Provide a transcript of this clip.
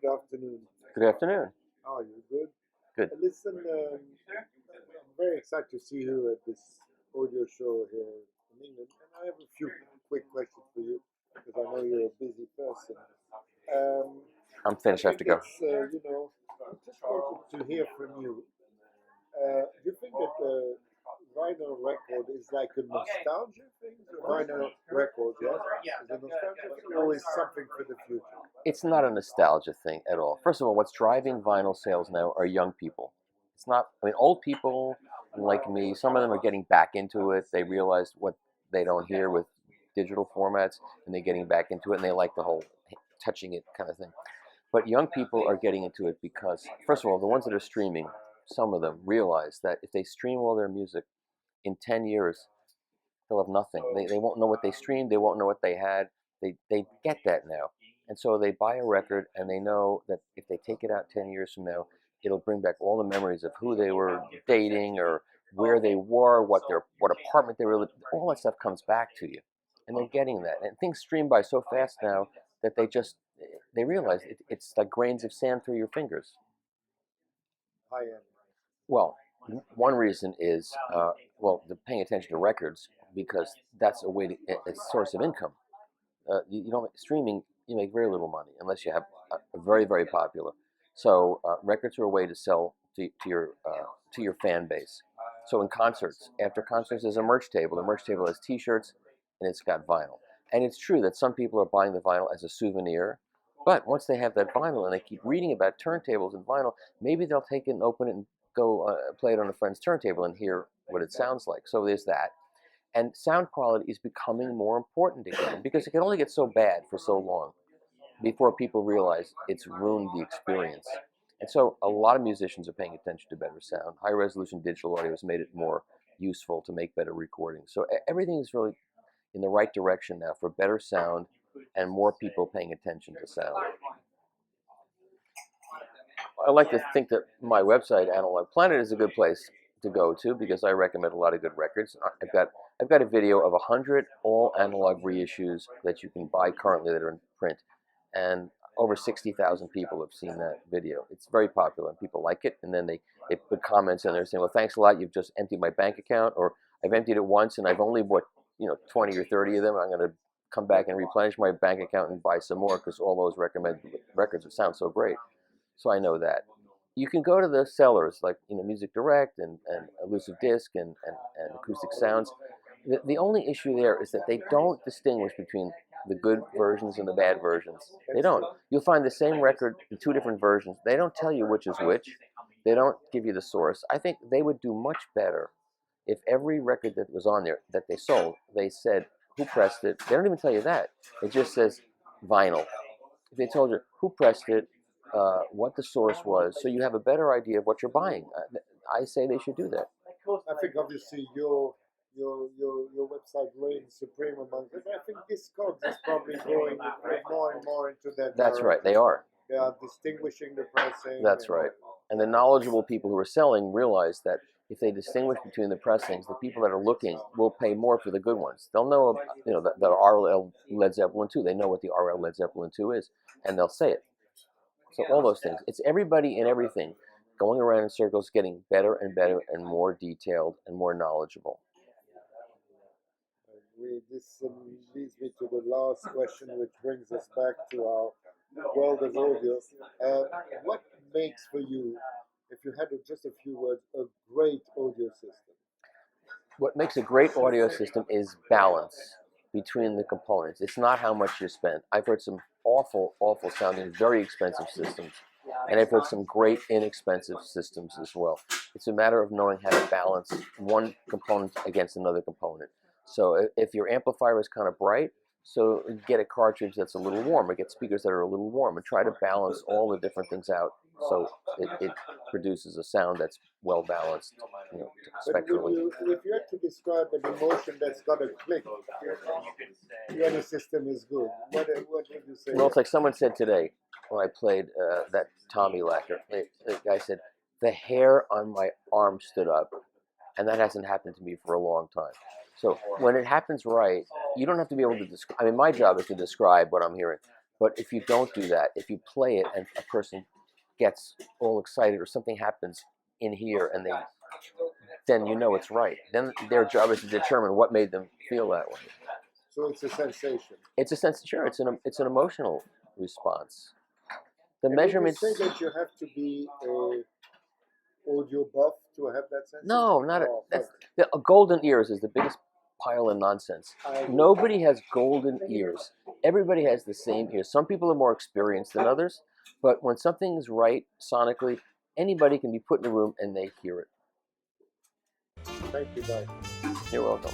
Good afternoon. Good afternoon. How are you? Good. Good. Listen, I'm very excited to see you at this audio show here in England, and I have a few quick questions for you because I know you're a busy person. Um, I'm I finished. I have think to go. I just wanted to hear from you. Do you think that the vinyl record is like a nostalgia thing? The vinyl record, yes, is a nostalgia thing, or is something for the future? It's not a nostalgia thing at all. First of all, what's driving vinyl sales now are young people. It's not, I mean, old people like me, some of them are getting back into it. They realized what they don't hear with digital formats, and they're getting back into it, and they like the whole touching it kind of thing. But young people are getting into it because, first of all, the ones that are streaming, some of them realize that if they stream all their music in 10 years, they'll have nothing. They won't know what they streamed. They won't know what they had. They get that now. And so they buy a record and they know that if they take it out 10 years from now, it'll bring back all the memories of who they were dating or where they were, what apartment they were living. All that stuff comes back to you. And they're getting that. And things stream by so fast now that they realize it's like grains of sand through your fingers. High end. Well, one reason is they're paying attention to records because that's a source of income. You don't streaming. You make very little money unless you have a very very popular. So records are a way to sell to your fan base. So in concerts, after concerts, there's a merch table. The merch table has T-shirts and it's got vinyl. And it's true that some people are buying the vinyl as a souvenir. But once they have that vinyl and they keep reading about turntables and vinyl, maybe they'll take it and open it and go play it on a friend's turntable and hear what it sounds like. So there's that. And sound quality is becoming more important again because it can only get so bad for so long before people realize it's ruined the experience. And so a lot of musicians are paying attention to better sound. High resolution digital audio has made it more useful to make better recordings. So everything is really in the right direction now for better sound and more people paying attention to sound. I like to think that my website, Analog Planet, is a good place to go to because I recommend a lot of good records. I've got a video of 100 all analog reissues that you can buy currently that are in print, and over 60,000 people have seen that video. It's very popular and people like it, and then they put comments in there saying, well, thanks a lot, you've just emptied my bank account, or I've emptied it once and I've only bought 20 or 30 of them. I'm going to come back and replenish my bank account and buy some more because all those recommended records sound so great. So I know that. You can go to the sellers like Music Direct and Elusive Disc and Acoustic Sounds. The only issue there is that they don't distinguish between the good versions and the bad versions. They don't. You'll find the same record in two different versions. They don't tell you which is which. They don't give you the source. I think they would do much better if every record that was on there that they sold, they said who pressed it. They don't even tell you that. It just says vinyl. If they told you who pressed it, what the source was, so you have a better idea of what you're buying. I say they should do that. I think obviously your website reigns supreme amongst it. I think Discogs is probably going more and more into that. That's right. They are. They are distinguishing the pressing. That's right. And the knowledgeable people who are selling realize that if they distinguish between the pressings, the people that are looking will pay more for the good ones. They'll know, the RL Led Zeppelin 2. They know what the RL Led Zeppelin 2 is, and they'll say it. So all those things. It's everybody and everything going around in circles, getting better and better and more detailed and more knowledgeable. This leads me to the last question, which brings us back to our world of audio. What makes for you, if you had just a few words, a great audio system? What makes a great audio system is balance between the components. It's not how much you spend. I've heard some awful sounding, very expensive systems, and I've heard some great inexpensive systems as well. It's a matter of knowing how to balance one component against another component. So if your amplifier is kind of bright, so get a cartridge that's a little warm, or get speakers that are a little warm, and try to balance all the different things out so it produces a sound that's well balanced, spectrally. But if you had to describe an emotion that's got a click, any system is good. What would you say? Well, it's like someone said today when I played that Tommy lacquer. The guy said, the hair on my arm stood up, and that hasn't happened to me for a long time. So when it happens right, you don't have to be able to describe. I mean, my job is to describe what I'm hearing. But if you don't do that, if you play it and a person gets all excited or something happens in here and then you know it's right. Then their job is to determine what made them feel that way. So it's a sensation. It's a sense, sure. It's an emotional response. The And measurements. Would you say that you have to be audio buff to have that sensation? No, not a golden ears is the biggest pile of nonsense. Nobody has golden ears. Everybody has the same ears. Some people are more experienced than others, but when something's right sonically, anybody can be put in a room and they hear it. Thank you, bye. You're welcome.